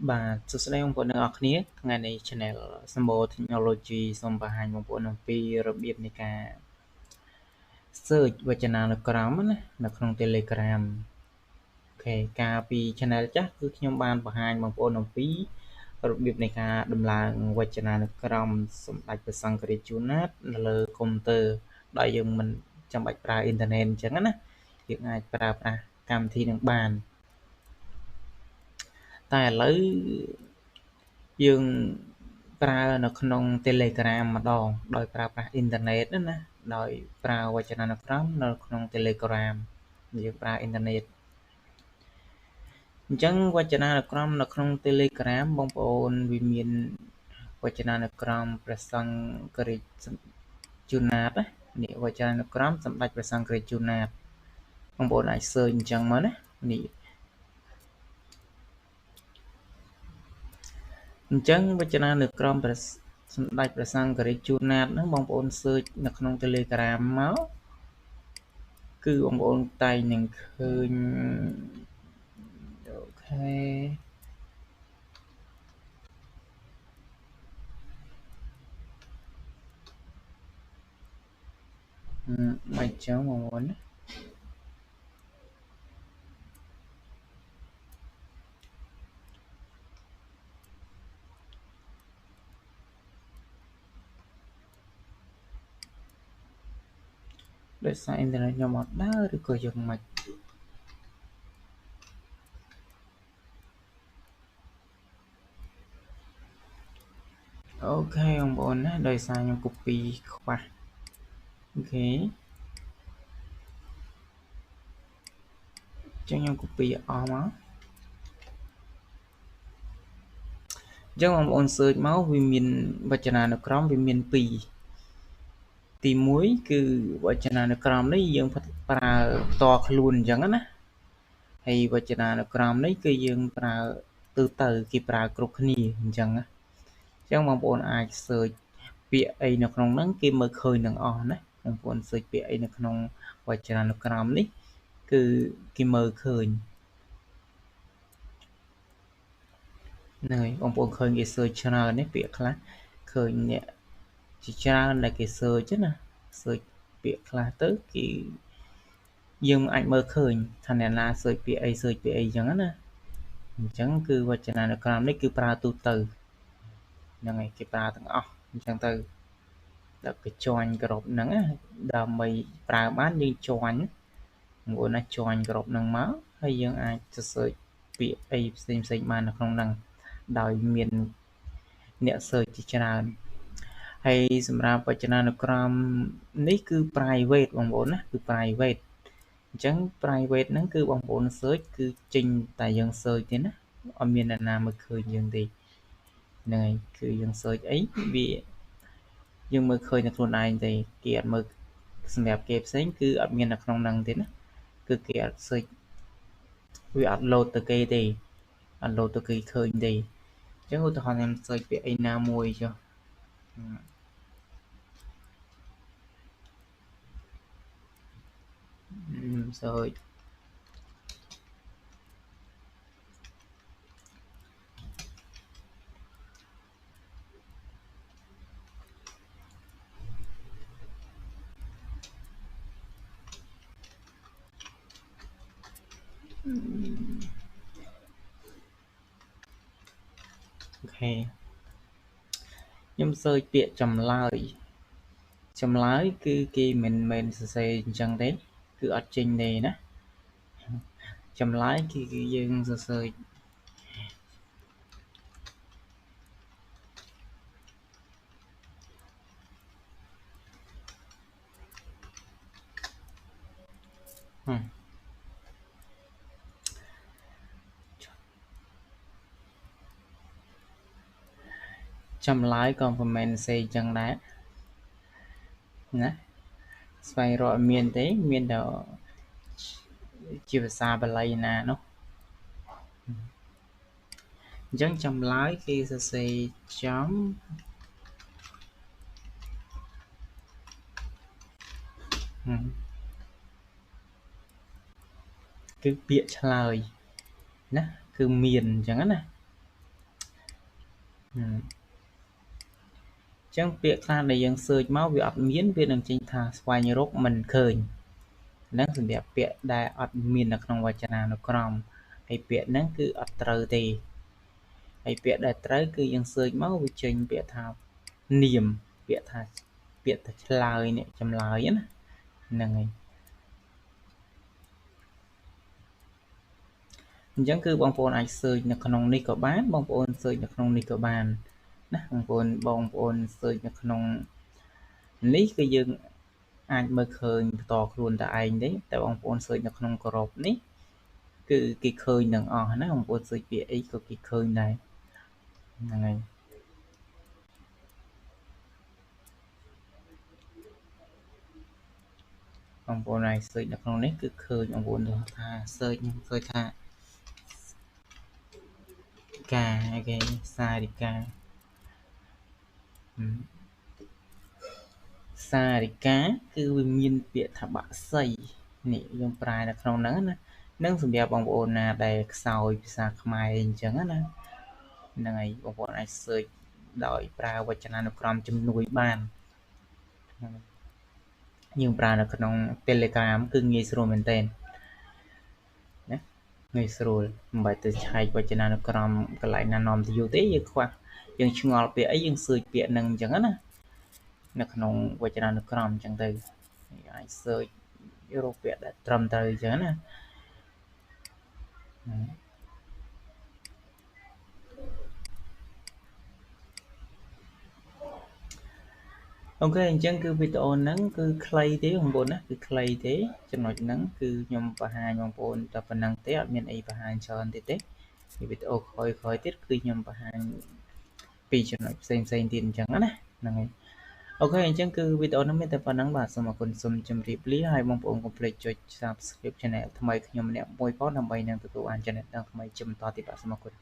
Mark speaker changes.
Speaker 1: បាទសួស្តីបងប្អូនទាំងអស់គ្នាថ្ងៃនេះ Channel Sambo Technology សូមបង្ហាញបងប្អូនអំពីរបៀបនៃការ search វចនានុក្រមណានៅក្នុង Telegram អូខេកាលពី Channel ចាស់គឺខ្ញុំបានបង្ហាញបងប្អូនអំពីរបៀបនៃការដំឡើងវចនានុក្រមសម្ដេចព្រះសង្ឃរាជជួនណាតនៅលើកុំព្យូទ័រដោយយើងមិនចាំបាច់ប្រើអ៊ីនធឺណិតអញ្ចឹងណាយើងអាចប្រើប្រាស់កម្មវិធីនឹងបានតែឥឡូវយើងប្រើនៅក្នុង Telegram ម្ដងដោយប្រើប្រាស់អ៊ីនធឺណិតណាដោយប្រើវចនានុក្រមនៅក្នុង Telegram យើងប្រើអ៊ីនធឺណិតអញ្ចឹងវចនានុក្រមនៅក្នុង Telegram បងប្អូនវាមានវចនានុក្រមព្រះសង្ឃរាជជួនណាតនេះវចនានុក្រមសម្ដេចព្រះសង្ឃរាជជួនណាតបងប្អូនអាច search អញ្ចឹងមកណានេះអញ្ចឹងវចនានុក្រមព្រះសម្ដេចព្រះសង្ឃរាជជួនណាតហ្នឹងបងប្អូន search នៅក្នុង Telegram មកគឺបងប្អូនតែងនឹងឃើញអូខេមិនចឹងបងប្អូនណាដោយសារអ៊ីនធឺណិតខ្ញុំអត់ដើរឬក៏យ៉ាងម៉េចអូខេបងប្អូនណាដោយសារខ្ញុំ copy ខ្វះអូខេចឹងខ្ញុំ copy អស់មកចឹងបងប្អូន search មកវាមានវចនានុក្រមវាមាន2ទី1គឺវចនានុក្រមនេះយើងប្រើផ្ទាល់ខ្លួនអញ្ចឹងណាហើយវចនានុក្រមនេះគឺយើងប្រើទូទៅគេប្រើគ្រប់គ្នាអញ្ចឹងណាអញ្ចឹងបងប្អូនអាច search ពាក្យអីនៅក្នុងហ្នឹងគេមើលឃើញទាំងអស់ណាបងប្អូន search ពាក្យអីនៅក្នុងវចនានុក្រមនេះគឺគេមើលឃើញហ្នឹងហើយបងប្អូនឃើញគេ search ច្រើននេះពាក្យខ្លះឃើញអ្នកជាច្រើនដែលគេ search ណា search ពាក្យខ្លះទៅគេយើងអាចមើលឃើញថាអ្នកណា search ពាក្យអី search ពាក្យអីអញ្ចឹងណាអញ្ចឹងគឺវចនានុក្រមនេះគឺប្រើទូទៅហ្នឹងហើយគេប្រើទាំងអស់អញ្ចឹងទៅដល់គេ join ក្រុមហ្នឹងដើម្បីប្រើបានយើង join ងួនណា join ក្រុមហ្នឹងមកហើយយើងអាចទៅ search ពាក្យអីផ្សេងៗបាននៅក្នុងហ្នឹងដោយមានអ្នក search ជាច្រើនហើយសម្រាប់វចនានុក្រមនេះគឺ private បងប្អូនណាគឺ private អញ្ចឹង private ហ្នឹងគឺបងប្អូន search គឺចេញតែយើង search ទេណាអត់មានអ្នកណាមើលឃើញយើងទេហ្នឹងហើយគឺយើង search អីវាយើងមើលឃើញតែខ្លួនឯងទេគេអត់មើលសម្រាប់គេផ្សេងគឺអត់មាននៅក្នុងហ្នឹងទេណាគឺគេអត់ search វាអត់ load ទៅគេទេអត់ load ទៅគេឃើញទេអញ្ចឹងឧទាហរណ៍ខ្ញុំ search ពាក្យអីណាមួយចុះsearch អូខេខ្ញុំ search ពាក្យចម្លើយចម្លើយគឺគេមិនមែនសរសេរអញ្ចឹងទេគឺអត់ចេញទេណាចម្លើយគឺយើងសរសេរចម្លើយក៏មិនមែនសរសេរអញ្ចឹងដែរណាស្វែងរកអត់មានទេមានតែជាភាសាបាលីណានោះអញ្ចឹងចម្លើយគេសរសេរចំគឺពាក្យឆ្លើយណាគឺមានអញ្ចឹងណា ចឹងពាក្យខ្លះដែលយើង search មកវាអត់មានវានឹងចេញថាស្វែងរកមិនឃើញហ្នឹងសម្រាប់ពាក្យដែលអត់មាននៅក្នុងវចនានុក្រមហើយពាក្យហ្នឹងគឺអត់ត្រូវទេហើយពាក្យដែលត្រូវគឺយើង search មកវាចេញពាក្យថានាមពាក្យថាឆ្លើយនេះចម្លើយណាហ្នឹងហើយអញ្ចឹងគឺបងប្អូនអាច search នៅក្នុងនេះក៏បានបងប្អូន search នៅក្នុងនេះក៏បានណាបងប្អូន search នៅក្នុងនេះគឺយើងអាចមើលឃើញបន្តខ្លួនតែឯងទេតែបងប្អូន search នៅក្នុងក្រុមនេះគឺគេឃើញទាំងអស់ណាបងប្អូន search ពាក្យអីក៏គេឃើញដែរហ្នឹងហើយបងប្អូនអាច search នៅក្នុងនេះគឺឃើញបងប្អូនថា search ឃើញថាការគេសារិកាសារិកាគឺវាមានពាក្យថាបក្សីនេះយើងប្រែនៅក្នុងហ្នឹងណានឹងសម្រាប់បងប្អូនណាដែលខ្សោយភាសាខ្មែរអញ្ចឹងណាហ្នឹងហើយបងប្អូនអាច search ដោយប្រើវចនានុក្រមជំនួយបានយើងប្រើនៅក្នុង Telegram គឺងាយស្រួលមែនទែនណាងាយស្រួលមិនបាច់ទៅឆែកវចនានុក្រមកន្លែងណានាំទៅយូរទេយើងខ្វះយើងឆ្ងល់ពាក្យអីយើង search ពាក្យហ្នឹងអញ្ចឹងណានៅក្នុងវចនានុក្រមអញ្ចឹងទៅអាច search រកពាក្យដែលត្រឹមត្រូវអញ្ចឹងណាអូខេអញ្ចឹងគឺវីដេអូហ្នឹងគឺខ្លីទេបងប្អូនណាគឺខ្លីទេចំណុចហ្នឹងគឺខ្ញុំបង្ហាញបងប្អូនតែប៉ុណ្្នឹងទេអត់មានអីបង្ហាញច្រើនទៀតទេវីដេអូក្រោយទៀតគឺខ្ញុំបង្ហាញពីចំណុចផ្សេងទៀតអញ្ចឹងណាហ្នឹងហើយអូខេអញ្ចឹងគឺវីដេអូនេះមានតែប៉ុណ្្នឹងបាទសូមអរគុណសូមជម្រាបលាហើយបងប្អូនកុំភ្លេចចុច Subscribe Channel ថ្មីខ្ញុំម្នាក់មួយផងដើម្បីនឹងទទួលបានចំណេះដឹងថ្មីជាបន្តទៀតបាទសូមអរគុណ